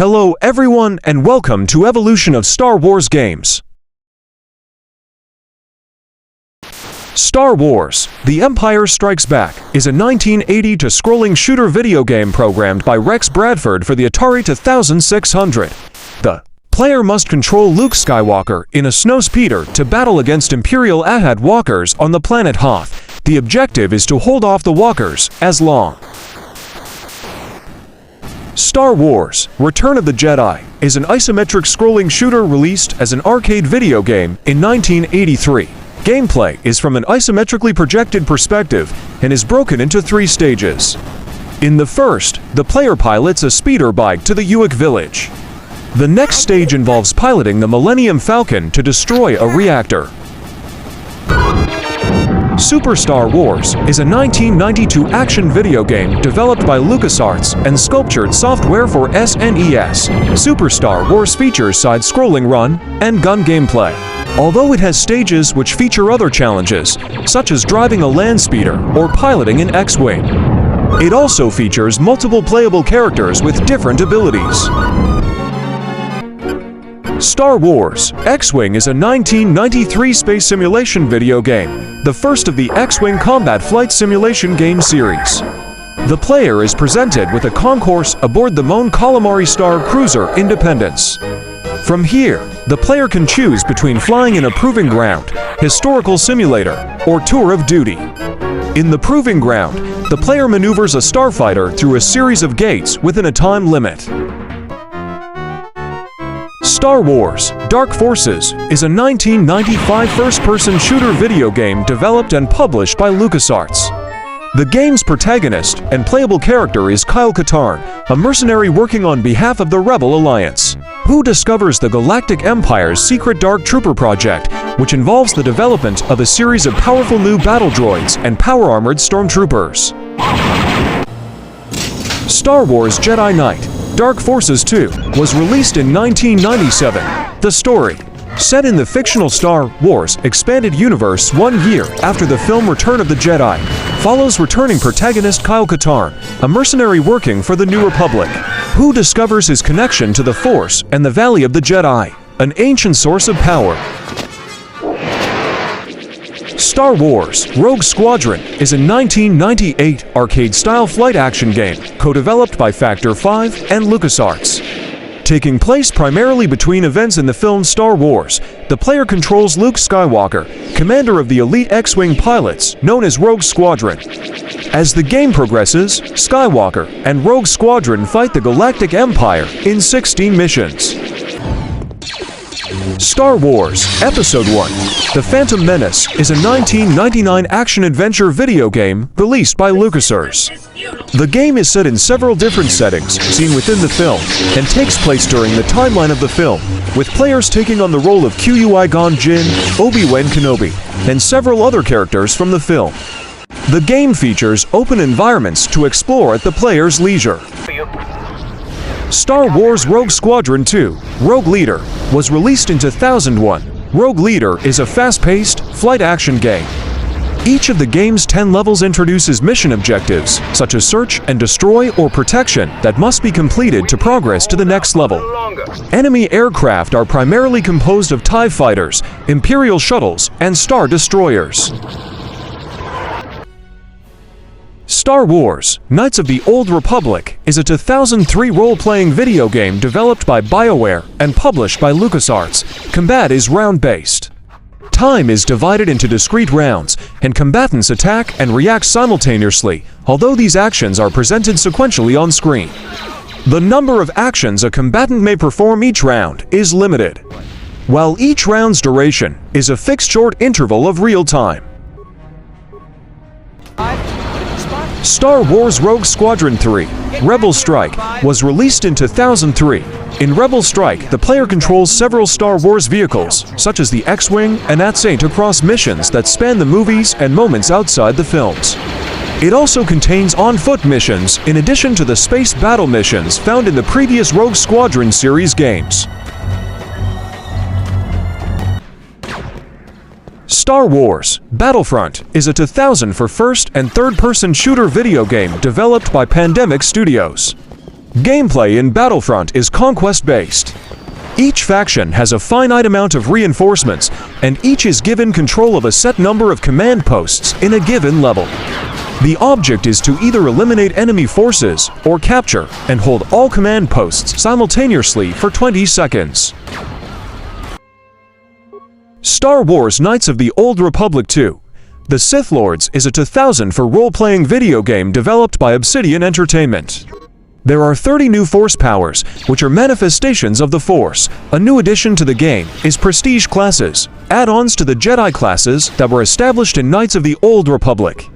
Hello everyone and welcome to Evolution of Star Wars Games. Star Wars: The Empire Strikes Back is a 1980 scrolling shooter video game programmed by Rex Bradford for the Atari 2600. The player must control Luke Skywalker in a snowspeeder to battle against Imperial Ahad walkers on the planet Hoth. The objective is to hold off the walkers as long. Star Wars: Return of the Jedi is an isometric scrolling shooter released as an arcade video game in 1983. Gameplay is from an isometrically projected perspective and is broken into 3 stages. In the first, the player pilots a speeder bike to the Uick village. The next stage involves piloting the Millennium Falcon to destroy a reactor. Super Star Wars is a 1992 action video game developed by LucasArts and Sculptured Software for SNES. Super Star Wars features side-scrolling run and gun gameplay, although it has stages which feature other challenges, such as driving a land speeder or piloting an X-Wing. It also features multiple playable characters with different abilities. Star Wars: X-Wing is a 1993 space simulation video game, the first of the X-Wing combat flight simulation game series. The player is presented with a concourse aboard the Mon Calamari Star Cruiser Independence. From here, the player can choose between flying in a proving ground, historical simulator, or tour of duty. In the proving ground, the player maneuvers a starfighter through a series of gates within a time limit. Star Wars: Dark Forces is a 1995 first-person shooter video game developed and published by LucasArts. The game's protagonist and playable character is Kyle Katarn, a mercenary working on behalf of the Rebel Alliance, who discovers the Galactic Empire's secret Dark Trooper project, which involves the development of a series of powerful new battle droids and power-armored stormtroopers. Star Wars Jedi Knight: Dark Forces 2 was released in 1997. The story, set in the fictional Star Wars expanded universe 1 year after the film Return of the Jedi, follows returning protagonist Kyle Katarn, a mercenary working for the New Republic, who discovers his connection to the Force and the Valley of the Jedi, an ancient source of power. Star Wars: Rogue Squadron is a 1998 arcade-style flight action game, co-developed by Factor 5 and LucasArts. Taking place primarily between events in the film Star Wars, the player controls Luke Skywalker, commander of the elite X-Wing pilots known as Rogue Squadron. As the game progresses, Skywalker and Rogue Squadron fight the Galactic Empire in 16 missions. Star Wars: Episode 1 The Phantom Menace is a 1999 action-adventure video game released by LucasArts. The game is set in several different settings seen within the film and takes place during the timeline of the film, with players taking on the role of Qui-Gon Jinn, Obi-Wan Kenobi, and several other characters from the film. The game features open environments to explore at the player's leisure. Star Wars Rogue Squadron 2 Rogue Leader was released in 2001. Rogue Leader is a fast-paced, flight action game. Each of the game's 10 levels introduces mission objectives, such as search and destroy or protection, that must be completed to progress to the next level. Enemy aircraft are primarily composed of TIE fighters, Imperial shuttles, and Star Destroyers. Star Wars: Knights of the Old Republic is a 2003 role-playing video game developed by BioWare and published by LucasArts. Combat is round-based. Time is divided into discrete rounds, and combatants attack and react simultaneously, although these actions are presented sequentially on screen. The number of actions a combatant may perform each round is limited, while each round's duration is a fixed short interval of real time. Star Wars Rogue Squadron 3 Rebel Strike was released in 2003. In Rebel Strike, the player controls several Star Wars vehicles, such as the X-Wing and AT-ST, across missions that span the movies and moments outside the films. It also contains on-foot missions in addition to the space battle missions found in the previous Rogue Squadron series games. Star Wars: Battlefront is a 2004 first- and third-person shooter video game developed by Pandemic Studios. Gameplay in Battlefront is conquest-based. Each faction has a finite amount of reinforcements, and each is given control of a set number of command posts in a given level. The object is to either eliminate enemy forces or capture and hold all command posts simultaneously for 20 seconds. Star Wars Knights of the Old Republic 2. The Sith Lords is a 2000 for role-playing video game developed by Obsidian Entertainment. There are 30 new Force powers, which are manifestations of the Force. A new addition to the game is Prestige classes, add-ons to the Jedi classes that were established in Knights of the Old Republic.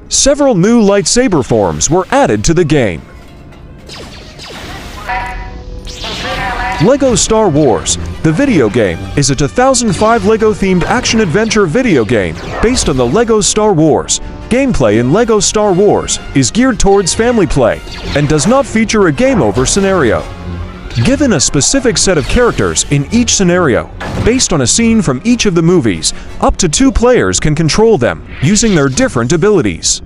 Several new lightsaber forms were added to the game. LEGO Star Wars. The video game is a 2005 LEGO-themed action-adventure video game based on the LEGO Star Wars. Gameplay in LEGO Star Wars is geared towards family play and does not feature a game over scenario. Given a specific set of characters in each scenario, based on a scene from each of the movies, up to 2 players can control them using their different abilities.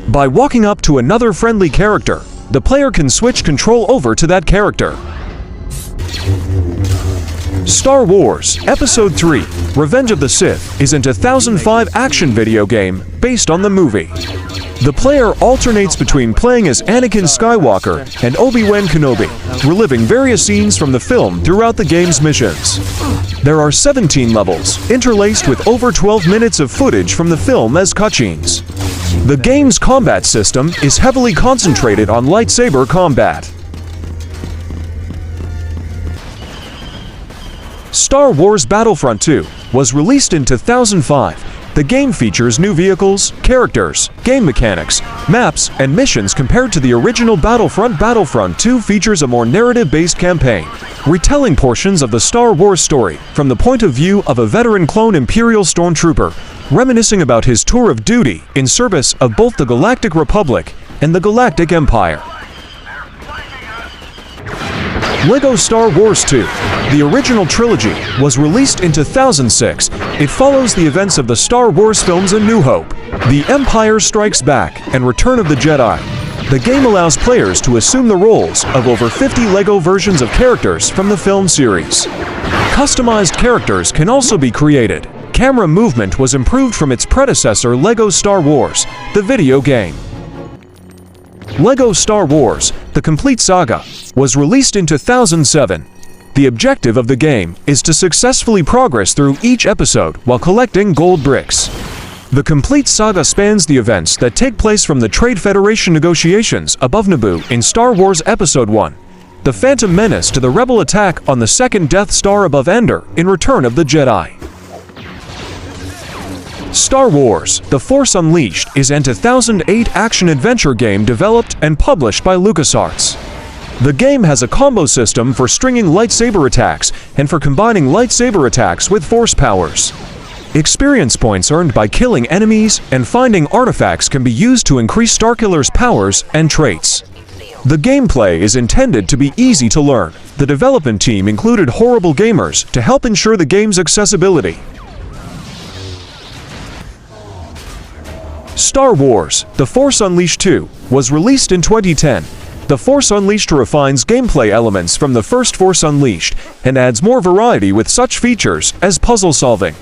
By walking up to another friendly character, the player can switch control over to that character. Star Wars Episode 3 Revenge of the Sith is a 2005 action video game based on the movie. The player alternates between playing as Anakin Skywalker and Obi-Wan Kenobi, reliving various scenes from the film throughout the game's missions. There are 17 levels, interlaced with over 12 minutes of footage from the film as cutscenes. The game's combat system is heavily concentrated on lightsaber combat. Star Wars Battlefront 2 was released in 2005. The game features new vehicles, characters, game mechanics, maps, and missions compared to the original Battlefront. Battlefront 2 features a more narrative-based campaign, retelling portions of the Star Wars story from the point of view of a veteran clone Imperial Stormtrooper, reminiscing about his tour of duty in service of both the Galactic Republic and the Galactic Empire. LEGO Star Wars 2. The original trilogy was released in 2006. It follows the events of the Star Wars films A New Hope, The Empire Strikes Back, and Return of the Jedi. The game allows players to assume the roles of over 50 LEGO versions of characters from the film series. Customized characters can also be created. Camera movement was improved from its predecessor LEGO Star Wars, the video game. LEGO Star Wars, The Complete Saga, was released in 2007. The objective of the game is to successfully progress through each episode while collecting gold bricks. The Complete Saga spans the events that take place from the Trade Federation negotiations above Naboo in Star Wars Episode 1, the Phantom Menace to the Rebel attack on the second Death Star above Endor in Return of the Jedi. Star Wars The Force Unleashed is an 2008 action-adventure game developed and published by LucasArts. The game has a combo system for stringing lightsaber attacks and for combining lightsaber attacks with force powers. Experience points earned by killing enemies and finding artifacts can be used to increase Starkiller's powers and traits. The gameplay is intended to be easy to learn. The development team included Horrible Gamers to help ensure the game's accessibility. Star Wars The Force Unleashed 2 was released in 2010. The Force Unleashed refines gameplay elements from the first Force Unleashed and adds more variety with such features as puzzle solving.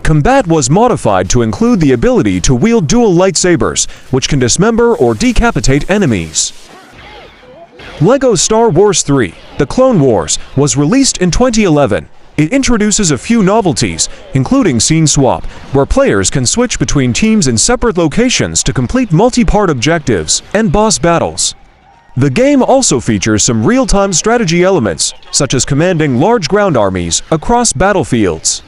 Combat was modified to include the ability to wield dual lightsabers, which can dismember or decapitate enemies. LEGO Star Wars 3 The Clone Wars was released in 2011. It introduces a few novelties, including Scene Swap, where players can switch between teams in separate locations to complete multi-part objectives and boss battles. The game also features some real-time strategy elements, such as commanding large ground armies across battlefields.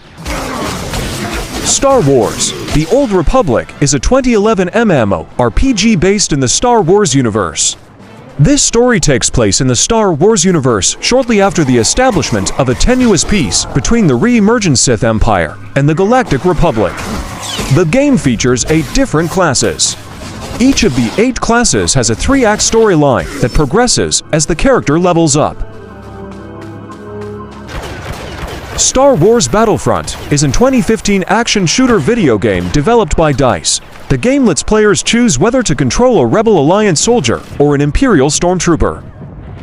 Star Wars The Old Republic is a 2011 MMORPG based in the Star Wars universe. This story takes place in the Star Wars universe shortly after the establishment of a tenuous peace between the re-emergent Sith Empire and the Galactic Republic. The game features 8 different classes. Each of the 8 classes has a 3-act storyline that progresses as the character levels up. Star Wars Battlefront is a 2015 action shooter video game developed by DICE. The game lets players choose whether to control a Rebel Alliance soldier or an Imperial Stormtrooper.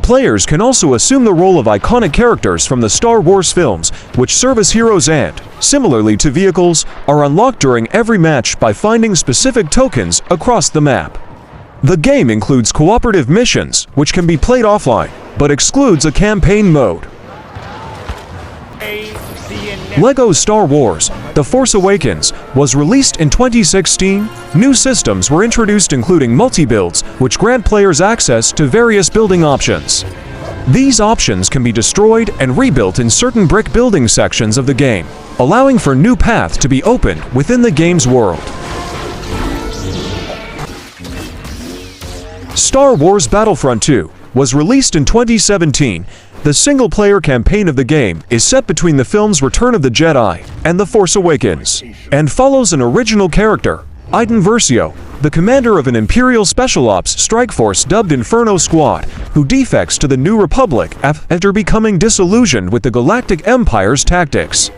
Players can also assume the role of iconic characters from the Star Wars films, which serve as heroes and, similarly to vehicles, are unlocked during every match by finding specific tokens across the map. The game includes cooperative missions, which can be played offline, but excludes a campaign mode. LEGO Star Wars: The Force Awakens was released in 2016. New systems were introduced including multi-builds, which grant players access to various building options. These options can be destroyed and rebuilt in certain brick building sections of the game, allowing for new paths to be opened within the game's world. Star Wars Battlefront 2 was released in 2017. The single-player campaign of the game is set between the films Return of the Jedi and The Force Awakens, and follows an original character, Iden Versio, the commander of an Imperial Special Ops strike force dubbed Inferno Squad, who defects to the New Republic after becoming disillusioned with the Galactic Empire's tactics.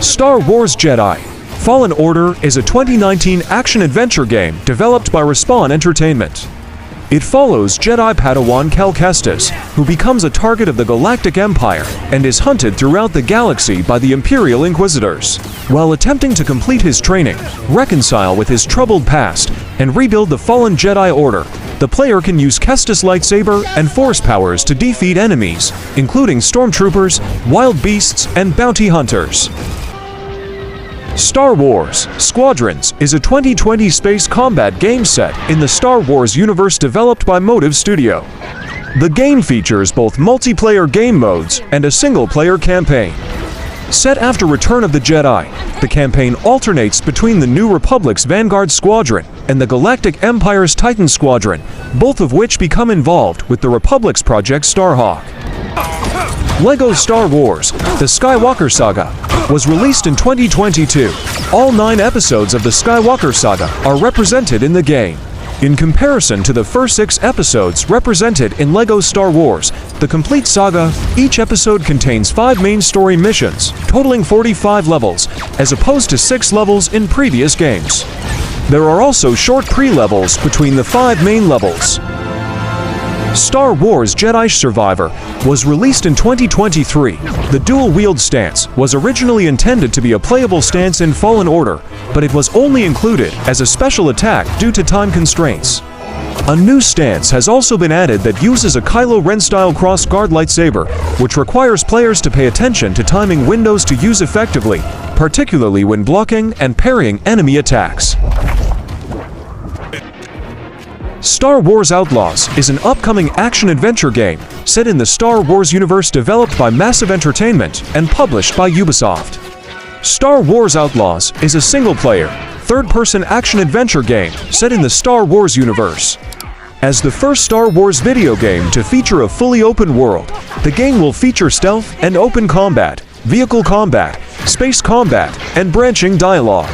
Star Wars Jedi: Fallen Order is a 2019 action-adventure game developed by Respawn Entertainment. It follows Jedi Padawan Cal Kestis, who becomes a target of the Galactic Empire and is hunted throughout the galaxy by the Imperial Inquisitors. While attempting to complete his training, reconcile with his troubled past, and rebuild the fallen Jedi Order, the player can use Kestis' lightsaber and force powers to defeat enemies, including stormtroopers, wild beasts, and bounty hunters. Star Wars: Squadrons is a 2020 space combat game set in the Star Wars universe developed by Motive Studio. The game features both multiplayer game modes and a single-player campaign. Set after Return of the Jedi, the campaign alternates between the New Republic's Vanguard Squadron and the Galactic Empire's Titan Squadron, both of which become involved with the Republic's Project Starhawk. LEGO Star Wars: The Skywalker Saga was released in 2022. All 9 episodes of the Skywalker Saga are represented in the game. In comparison to the first 6 episodes represented in LEGO Star Wars: The Complete Saga, each episode contains 5 main story missions, totaling 45 levels, as opposed to 6 levels in previous games. There are also short pre-levels between the 5 main levels. Star Wars Jedi Survivor was released in 2023. The dual-wield stance was originally intended to be a playable stance in Fallen Order, but it was only included as a special attack due to time constraints. A new stance has also been added that uses a Kylo Ren-style cross-guard lightsaber, which requires players to pay attention to timing windows to use effectively, particularly when blocking and parrying enemy attacks. Star Wars Outlaws is an upcoming action-adventure game set in the Star Wars universe developed by Massive Entertainment and published by Ubisoft. Star Wars Outlaws is a single-player, third-person action-adventure game set in the Star Wars universe. As the first Star Wars video game to feature a fully open world, the game will feature stealth and open combat, vehicle combat, space combat, and branching dialogue.